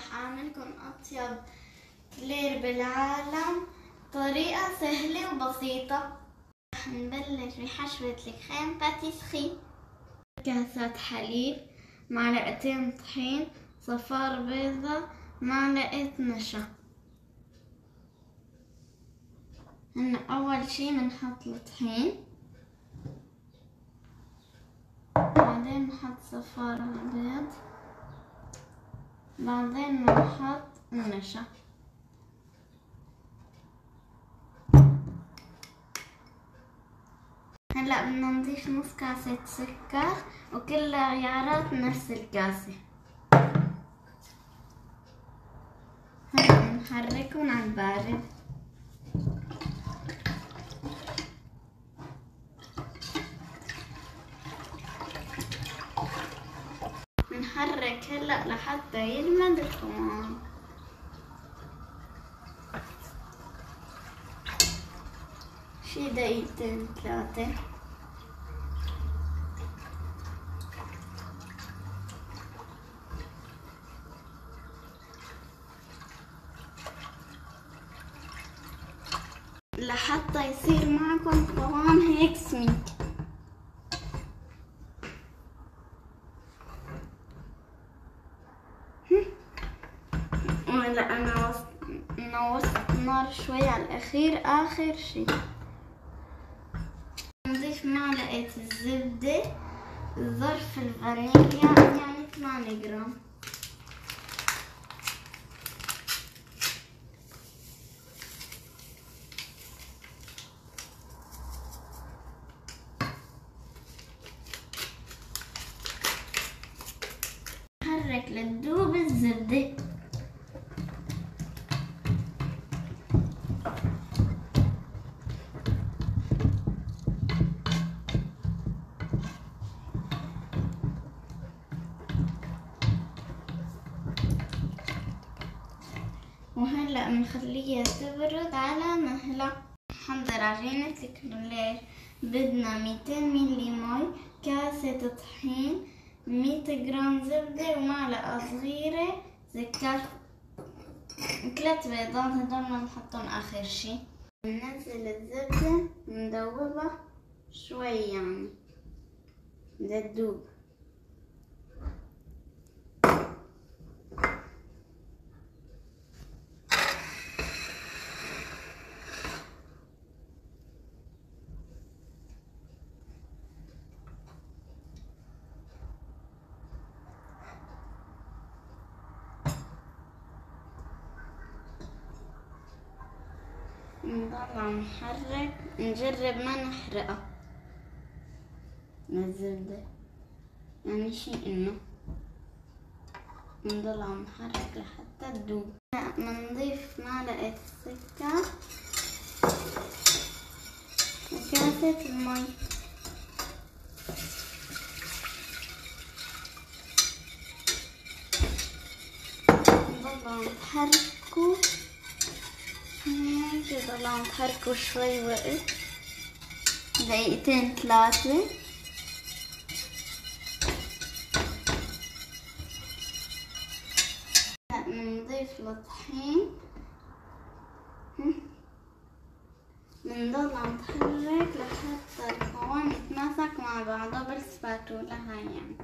رح أعملكم أطيب كلير بالعالم طريقة سهلة وبسيطة. رح نبلش بحشوة الكريم باتيسري. كاسات حليب، معلقتين طحين، صفار بيضة، معلقة نشا. هلا أول شي بنحط الطحين، بعدين بنحط صفار البيض، بعدين بنحط النشا. هلا بدنا نضيف نص كاسة سكر وكل عيارات نفس الكاسة. هلا بنحركهم على البارد. بنحرك هلا لحتى يجمد القوام. شي دقيقتين 3. لحتى يصير معكم قوام هيك سميك. وهلا انا وسط النار شوي على الاخير. اخر شي نضيف معلقة الزبدة، ظرف الفانيليا يعني 8 جرام. حرك لتذوب الزبدة. وهلا بنخليها تبرد على مهلة. نحضر عجينة الكلير. بدنا 200 ملي مي، كاسة طحين، 100 جرام زبدة، ومعلقة صغيرة سكر، 3 بيضات هدول بنحطهم آخر شي. بننزل الزبدة ندوبها شوي يعني لتذوب. نضل عم نحرك، نجرب ما نحرقها الزبدة، يعني شي انه نضل عم نحرك لحتى تذوب. هلا بنضيف معلقة سكر وكاسة المي. نضل عم نحركو هيك، نضل عم نحركو شوي وقت، 2 3. بنضيف الطحين، بنضل عم نحرك لحتى القوام يتماسك مع بعضه بالسباتولا هاي يعني.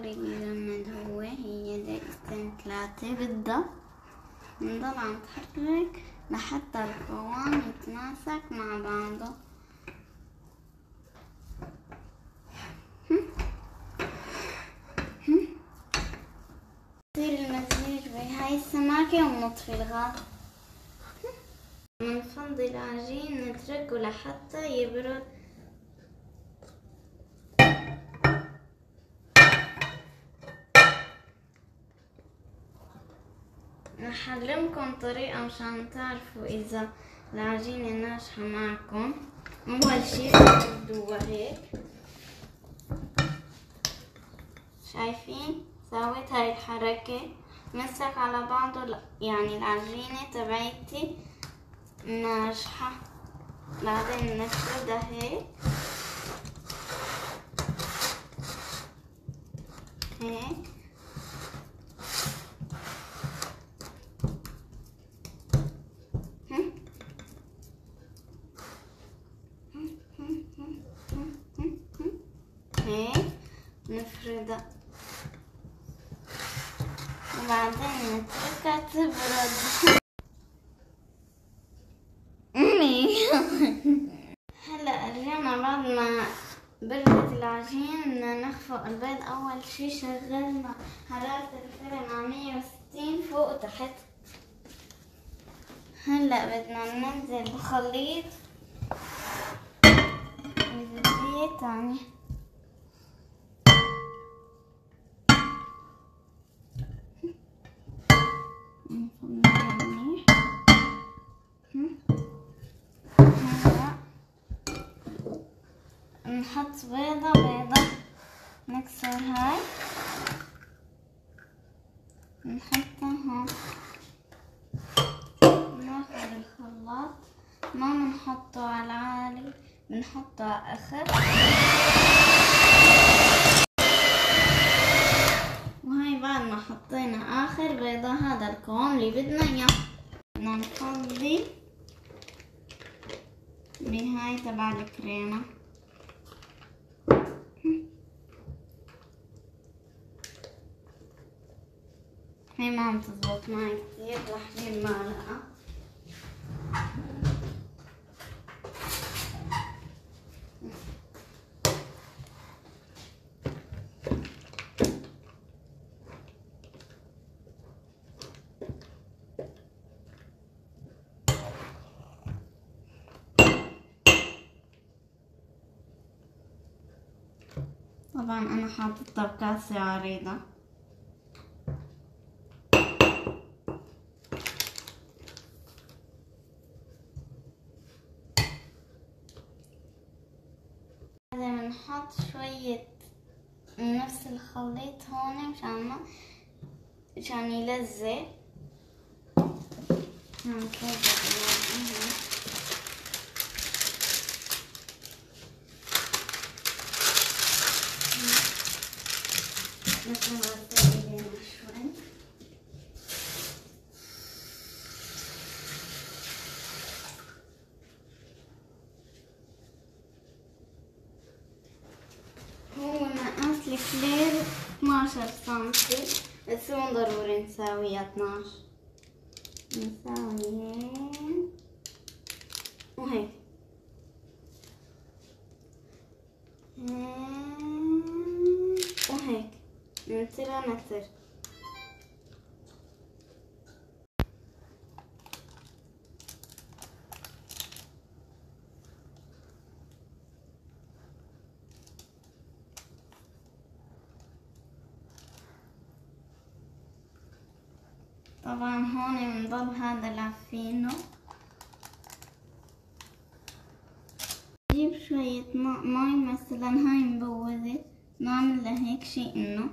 غريب يجمد هو، هي 2 3 بدها. بنضل عم نحرك لحتى القوام يتماسك مع بعضه. نصير المزيج بهاي السماكة ونطفي الغاز. بنفضي العجين نتركه لحتى يبرد. رح أعلمكم طريقة مشان تعرفوا إذا العجينة ناجحة معكم. أول شي تبدوها هيك، شايفين؟ سويت هاي الحركة، مسك على بعضه، يعني العجينة تبعتي ناجحة. بعدين نفردها هيك هيك. هيك نفردها وبعدين نتركها تبرد. هلا رجعنا بعد ما بردت العجين. بدنا نخفق البيض. اول شي شغلنا حرارة الفرن على 160 فوق وتحت. هلا بدنا ننزل بخليط بزيت يعني نحط بيضة نكسر هاي نحطها هون. ناخذ الخلاط ما بنحطه على العالي بنحطه على اخر. وهاي بعد ما حطينا اخر بيضة هذا القوام اللي بدنا اياه. بدنا نفضي بهاي تبع الكريمة. هي ما عم تزبط معي كتير رح اجيب معلقة. طبعا انا حاططها بكاسة عريضة. بنحط شوية من نفس الخليط هون مشان يلزق. هو مقاس الكلير 12 سنتي بس هو ضروري نساويها 12. نساوي هيك وهيك وهيك نترها نتر. طبعا هون بنضل هذا لافينه. نجيب شوية مي مثلا هاي مبوزة نعمل لها هيك شي انه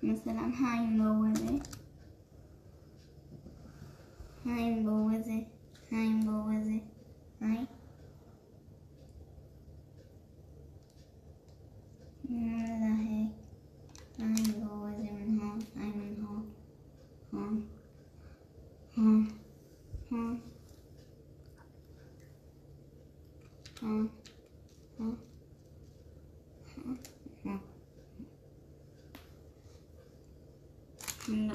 مثلا هاي مبوزة هاي مبوزة هاي مبوزة هاي نعملها هيك. هاي مبوزة من هون هاي من هون هون هون هون هون هون هون. هلا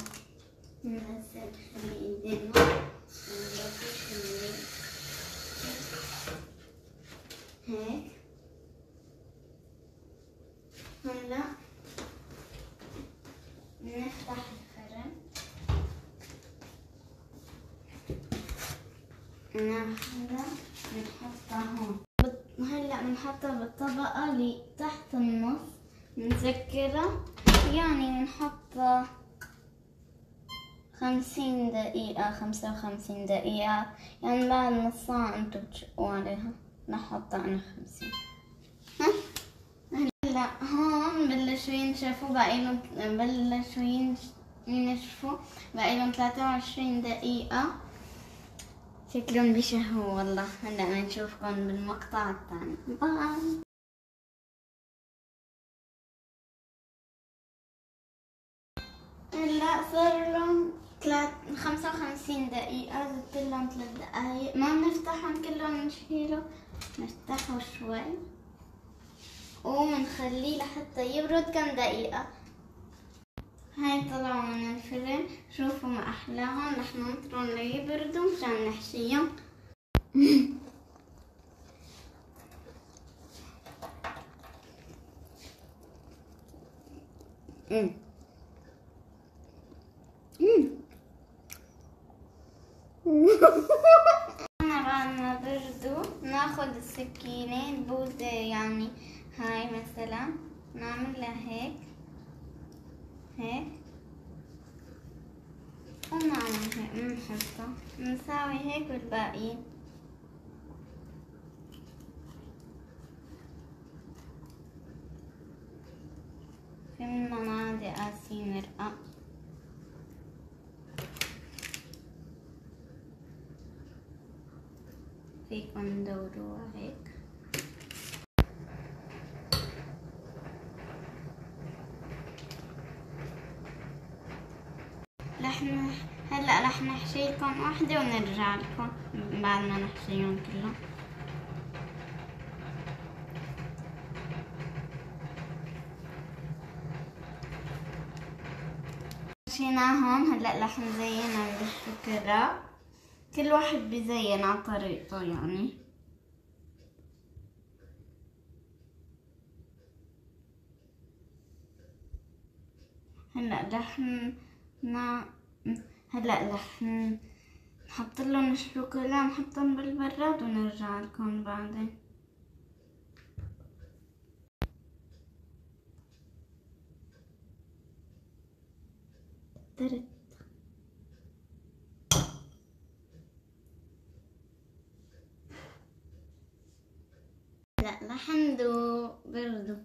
ننزل خلي ايدينا هيك. هلا نفتح الفرن ناخذها نحطها هون. هلا بنحطها بالطبقة اللي تحت النص نسكرها يعني بنحط 50 دقيقة 55 دقيقة يعني بعد نص ساعة انتو بتشقوا عليها. نحطها انا 50. هلا هون بلشوا ينشفوا بلشوا ينشفوا بقيلهم 23 دقيقة. شكلهم بيشهوا والله. هلا نشوفكم بالمقطع الثاني. باي. هلا صار لهم 55 دقيقة، زدت لهم 3 دقايق. ما بنفتحهم كلهم نشيله، نفتحه شوي ومنخليه لحتى يبرد كم دقيقة. هاي طلعوا من الفرن، شوفوا ما أحلاهم. رح ننطرهم ليبردوا مشان نحشيهم. بعد ما بردوا ناخد السكينة البوزة، يعني هاي مثلا نعملها هيك هيك ونعمل هيك، بنحطها نساوي هيك بالباقيين. في منا نعادي قاسين مرقة. فيكن تدوروها هيك. هلا رح نحشي لكم وحدة ونرجع لكم بعد ما نحشيهم كلهم. حشيناهم، هلا رح نزينهم بالشوكولا. كل واحد بزين على طريقته يعني. هلا رح نحط لهم الشوكولا، نحطهم بالبراد ونرجع لكم بعدين. درت. لا رح ندوق بردوا.